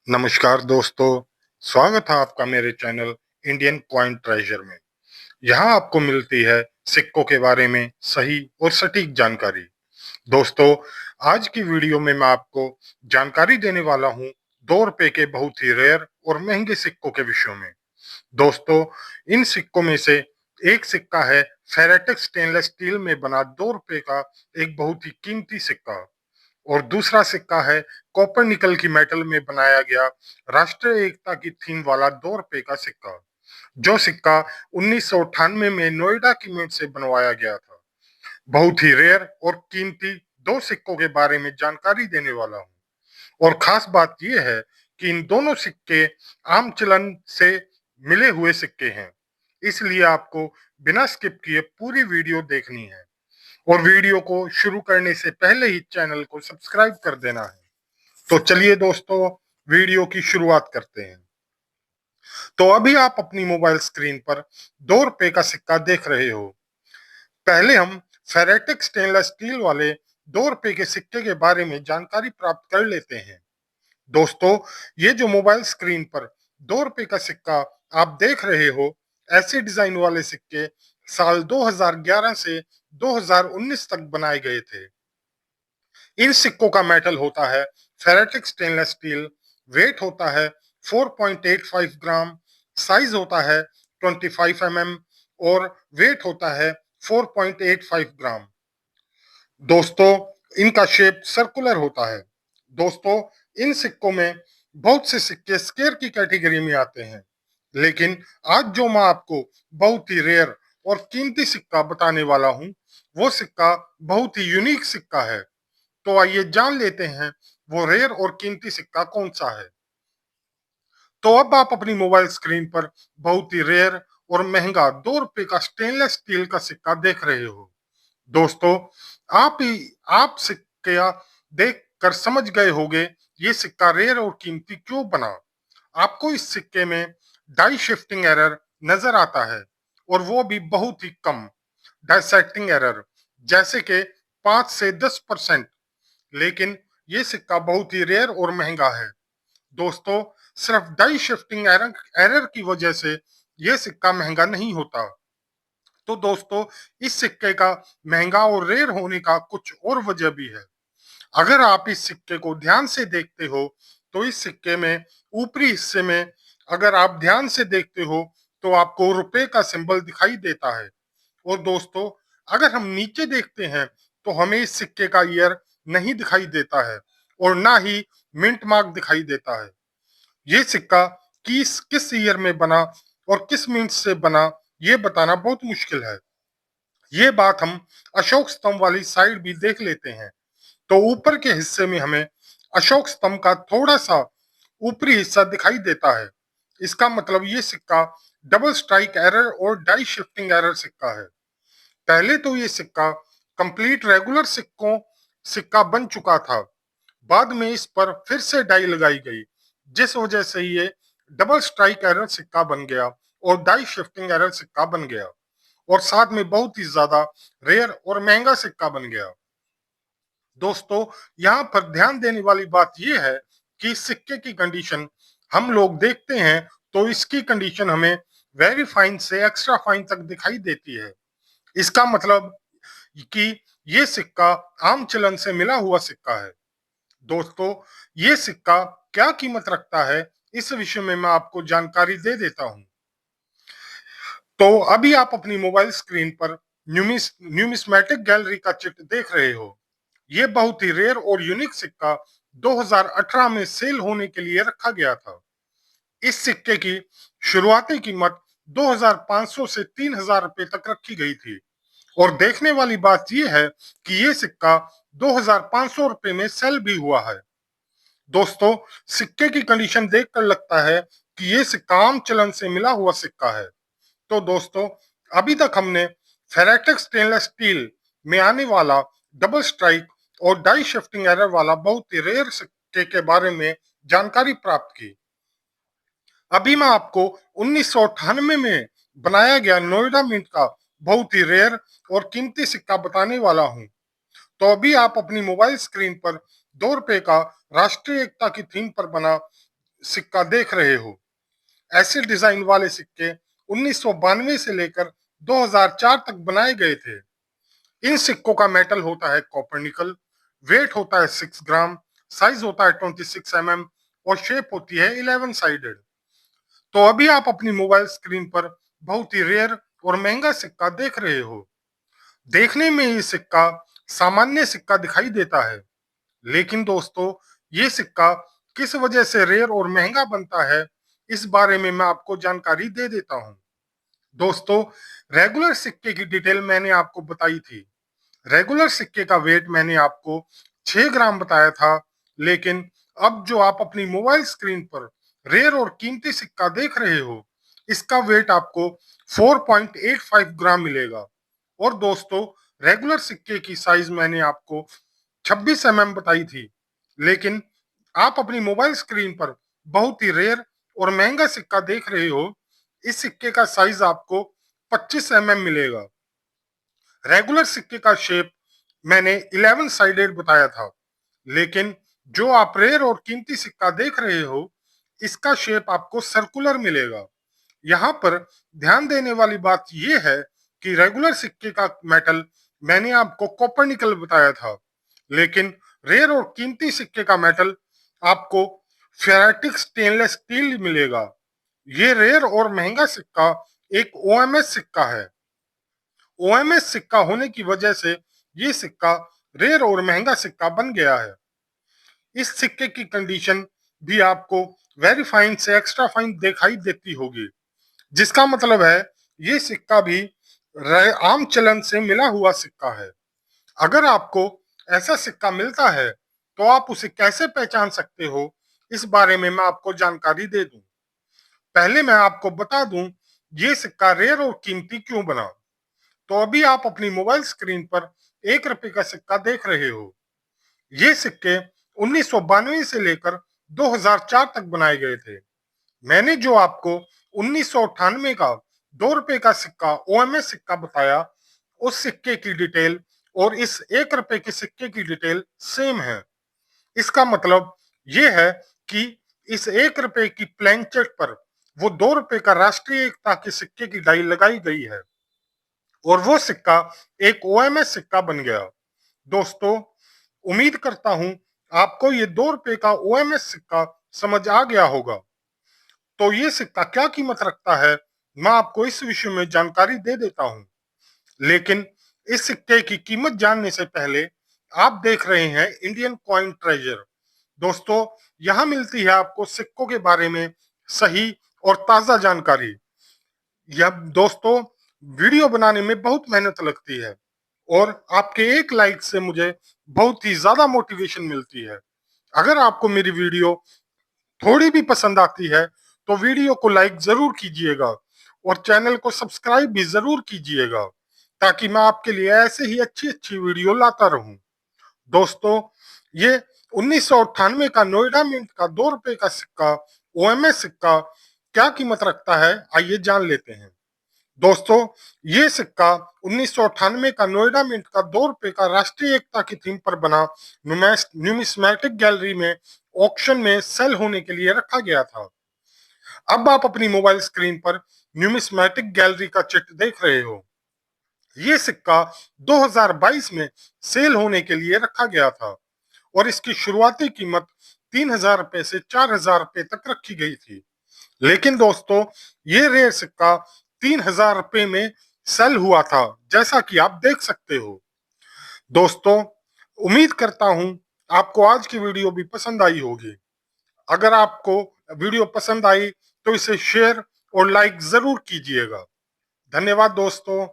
नमस्कार दोस्तों, स्वागत है आपका मेरे चैनल इंडियन कॉइन ट्रेजर में। यहाँ आपको मिलती है सिक्कों के बारे में सही और सटीक जानकारी। दोस्तों, आज की वीडियो में मैं आपको जानकारी देने वाला हूँ 2 रुपए के बहुत ही रेयर और महंगे सिक्कों के विषय में। दोस्तों, इन सिक्कों में से एक सिक्का है फेरेटिक स्टेनलेस स्टील में बना 2 रुपए का एक बहुत ही कीमती सिक्का, और दूसरा सिक्का है कॉपर निकल की मेटल में बनाया गया राष्ट्रीय एकता की थीम वाला 2 रुपए का सिक्का, जो सिक्का 1998 में नोएडा की मिंट से बनवाया गया था। बहुत ही रेयर और कीमती दो सिक्कों के बारे में जानकारी देने वाला हूँ। और खास बात यह है कि इन दोनों सिक्के आम चलन से मिले हुए सिक्के हैं, इसलिए आपको बिना स्किप किए पूरी वीडियो देखनी है। और वीडियो को शुरू करने से पहले ही चैनल को सब्सक्राइब कर देना है। तो चलिए दोस्तों, वीडियो की शुरुआत करते हैं। तो अभी आप अपनी मोबाइल स्क्रीन पर 2 रुपए का सिक्का देख रहे हो। पहले हम फेरेटिक स्टेनलेस स्टील वाले 2 रुपए के सिक्के के बारे में जानकारी प्राप्त कर लेते हैं। दोस्तों, ये जो मोबाइल स्क्रीन पर 2 रुपए का सिक्का आप देख रहे हो, ऐसे डिजाइन वाले सिक्के साल 2011 से 2019 तक बनाए गए थे। इन सिक्कों का मेटल होता है फेरेटिक स्टेनलेस स्टील, वेट होता है 4.85 ग्राम, साइज होता है 25 और वेट होता है 4.85 ग्राम। दोस्तों, इनका शेप सर्कुलर होता है। दोस्तों, इन सिक्कों में बहुत से सिक्के स्केयर की कैटेगरी में आते हैं, लेकिन आज जो मैं आपको बहुत ही रेयर और कीमती सिक्का बताने वाला हूं, वो सिक्का बहुत ही यूनिक सिक्का है। तो आइए जान लेते हैं वो रेयर और कीमती सिक्का कौन सा है। तो अब आप अपनी मोबाइल स्क्रीन पर बहुत ही रेयर और महंगा 2 रुपए का स्टेनलेस स्टील का सिक्का देख रहे हो। दोस्तों, आप सिक्का देख कर समझ गए होंगे ये सिक्का रेयर और कीमती क्यों बना। आपको इस सिक्के में डाई शिफ्टिंग एरर नजर आता है, और वो भी बहुत ही कम डाइसेक्टिंग एरर, जैसे कि 5 से 10%। लेकिन ये सिक्का बहुत ही रेयर और महंगा है। दोस्तों, सिर्फ डाई शिफ्टिंग एरर एरर की वजह से ये सिक्का महंगा नहीं होता। तो दोस्तों, इस सिक्के का महंगा और रेयर होने का कुछ और वजह भी है। अगर आप इस सिक्के को ध्यान से देखते हो, तो इस सिक्के में ऊपरी हिस्से में अगर आप ध्यान से देखते हो तो आपको रुपए का सिंबल दिखाई देता है। और दोस्तों, अगर हम नीचे देखते हैं तो हमें इस सिक्के का ईयर नहीं दिखाई देता है, और ना ही मिंट मार्क दिखाई देता है। ये सिक्का किस ईयर में बना और किस मिंट से बना, ये बताना बहुत मुश्किल है। ये बात हम अशोक स्तंभ वाली साइड भी देख लेते हैं। तो ऊपर के हिस्से में हमें अशोक स्तंभ का थोड़ा सा ऊपरी हिस्सा दिखाई देता है। इसका मतलब ये सिक्का डबल स्ट्राइक एरर और डाई शिफ्टिंग एरर सिक्का है। पहले तो ये सिक्का कंप्लीट रेगुलर सिक्का बन चुका था। बाद में इस पर फिर से डाई लगाई गई, जिस वजह से ये डबल स्ट्राइक एरर सिक्का बन गया और डाई शिफ्टिंग एरर सिक्का बन गया, और साथ में बहुत ही ज्यादा रेयर और महंगा सिक्का बन गया। दोस्तों, यहाँ पर ध्यान देने वाली बात यह है कि इस सिक्के की कंडीशन हम लोग देखते हैं तो इसकी कंडीशन हमें वेरी फाइन से एक्स्ट्रा फाइन तक दिखाई देती है। इसका मतलब कि ये सिक्का आम चलन से मिला हुआ सिक्का है। दोस्तों, ये सिक्का क्या कीमत रखता है, इस विषय में मैं आपको जानकारी दे देता हूं। तो अभी आप अपनी मोबाइल स्क्रीन पर न्यूमिस्मेटिक गैलरी का चित्र देख रहे हो। ये बहुत ही रेयर और यूनिक सिक्का 2018 में सेल होने के लिए रखा गया था। इस सिक्के की शुरुआती कीमत 2500 से 3000 रुपए तक रखी गई थी, और देखने वाली बात यह है कि ये सिक्का 2500 रुपए में सेल भी हुआ है। दोस्तों, सिक्के की कंडीशन देखकर लगता है कि ये सिक्का आम चलन से मिला हुआ सिक्का है। तो दोस्तों, अभी तक हमने फेरेटिक स्टेनलेस स्टील में आने वाला डबल स्ट्राइक और डाई शिफ्टिंग एरर वाला बहुत ही रेयर सिक्के के बारे में जानकारी प्राप्त की। अभी मैं आपको 1998 में बनाया गया नोएडा मिंट का बहुत ही रेयर और कीमती सिक्का बताने वाला हूं। तो अभी आप अपनी मोबाइल स्क्रीन पर 2 रुपए का राष्ट्रीय एकता की थीम पर बना सिक्का देख रहे हो। ऐसे डिजाइन वाले सिक्के 1992 से लेकर 2004 तक बनाए गए थे। इन सिक्कों का मेटल होता है कॉपर निकल, वेट होता है 6 ग्राम, साइज होता है 26 mm और शेप होती है 11 साइडेड। तो अभी आप अपनी मोबाइल स्क्रीन पर बहुत ही रेयर और महंगा सिक्का देख रहे हो। देखने में ये सिक्का सामान्य सिक्का दिखाई देता है, लेकिन दोस्तों ये सिक्का किस वजह से रेयर और महंगा बनता है, इस बारे में मैं आपको जानकारी दे देता हूँ। दोस्तों, रेगुलर सिक्के की डिटेल मैंने आपको बताई थी। रेगुलर सिक्के का वेट मैंने आपको 6 ग्राम बताया था, लेकिन अब जो आप अपनी मोबाइल स्क्रीन पर रेयर और कीमती सिक्का देख रहे हो, इसका वेट आपको 4.85 ग्राम मिलेगा। और दोस्तों, रेगुलर सिक्के की साइज मैंने आपको 26 बताई थी, लेकिन आप अपनी मोबाइल स्क्रीन पर बहुत ही रेयर और महंगा सिक्का देख रहे हो। इस सिक्के का साइज आपको 25 मिलेगा। रेगुलर सिक्के का शेप मैंने 11 साइडेड बताया था, लेकिन जो आप रेयर और कीमती सिक्का देख रहे हो, इसका शेप आपको सर्कुलर मिलेगा। यहाँ पर ध्यान देने वाली बात यह है कि रेगुलर सिक्के का मेटल मैंने आपको कॉपर निकल बताया था, लेकिन रेयर और कीमती सिक्के का मेटल आपको फेरेटिक स्टेनलेस स्टील मिलेगा। ये रेयर और महंगा सिक्का एक ओएमएस सिक्का है। ओएमएस सिक्का होने की वजह से ये सिक्का रेयर और महंगा सिक्का बन गया है। इस सिक्के की कंडीशन भी आपको वेरी फाइन से एक्स्ट्रा फाइन दिखाई देती होगी, जिसका मतलब है ये सिक्का भी आम चलन से मिला हुआ सिक्का है। अगर आपको ऐसा सिक्का मिलता है तो आप उसे कैसे पहचान सकते हो, इस बारे में मैं आपको जानकारी दे दूं। पहले मैं आपको बता दूं ये सिक्का रेयर और कीमती क्यों बना। तो अभी आप अपनी मोबाइल स्क्रीन पर 1 रुपए का सिक्का देख रहे हो। ये सिक्के 1992 से लेकर 2004 तक बनाए गए थे। मैंने जो आपको 1998 का 2 रुपए का सिक्का ओएमएस सिक्का बताया, उस सिक्के की डिटेल और इस 1 रुपए के सिक्के की डिटेल सेम है। इसका मतलब ये है कि इस 1 रुपए की प्लेनचेट पर वो 2 रुपए का राष्ट्रीय एकता के सिक्के की डाई लगाई गई है और वो सिक्का एक ओएमएस सिक्का बन गया। दोस्तों, उम्मीद करता हूं आपको ये 2 रुपए का ओएमएस सिक्का समझ आ गया होगा। तो ये सिक्का क्या कीमत रखता है, मैं आपको इस विषय में जानकारी दे देता हूं। लेकिन इस सिक्के की कीमत जानने से पहले आप देख रहे हैं इंडियन कॉइन ट्रेजर। दोस्तों, यहाँ मिलती है आपको सिक्कों के बारे में सही और ताजा जानकारी। यह दोस्तों, वीडियो बनाने में बहुत मेहनत लगती है और आपके एक लाइक से मुझे बहुत ही ज्यादा मोटिवेशन मिलती है। अगर आपको मेरी वीडियो थोड़ी भी पसंद आती है तो वीडियो को लाइक जरूर कीजिएगा और चैनल को सब्सक्राइब भी जरूर कीजिएगा, ताकि मैं आपके लिए ऐसे ही अच्छी अच्छी वीडियो लाता रहूं। दोस्तों, ये 1998 का नोएडा मिंट का 2 रुपए का सिक्का ओएमएस सिक्का क्या कीमत रखता है, आइए जान लेते हैं। दोस्तों, ये सिक्का 1998 का नोएडा मिंट का 2 रुपए का राष्ट्रीय एकता की थीम पर बना न्यूमिस्मेटिक गैलरी में ऑक्शन में सेल होने के लिए रखा गया था। अब आप अपनी मोबाइल स्क्रीन पर न्यूमिस्मेटिक गैलरी का चित्र देख रहे हो। ये सिक्का 2022 में सेल होने के लिए रखा गया था और इसकी शुरुआती कीमत 3,000 रुपए से 4,000 रुपए तक रखी गई थी। लेकिन दोस्तों, ये रेयर सिक्का 3,000 रुपए में सेल हुआ था, जैसा कि आप देख सकते हो। दोस्तों, उम्मीद करता हूं आपको आज की वीडियो भी पसंद आई होगी। अगर आपको वीडियो पसंद आई तो इसे शेयर और लाइक जरूर कीजिएगा। धन्यवाद दोस्तों।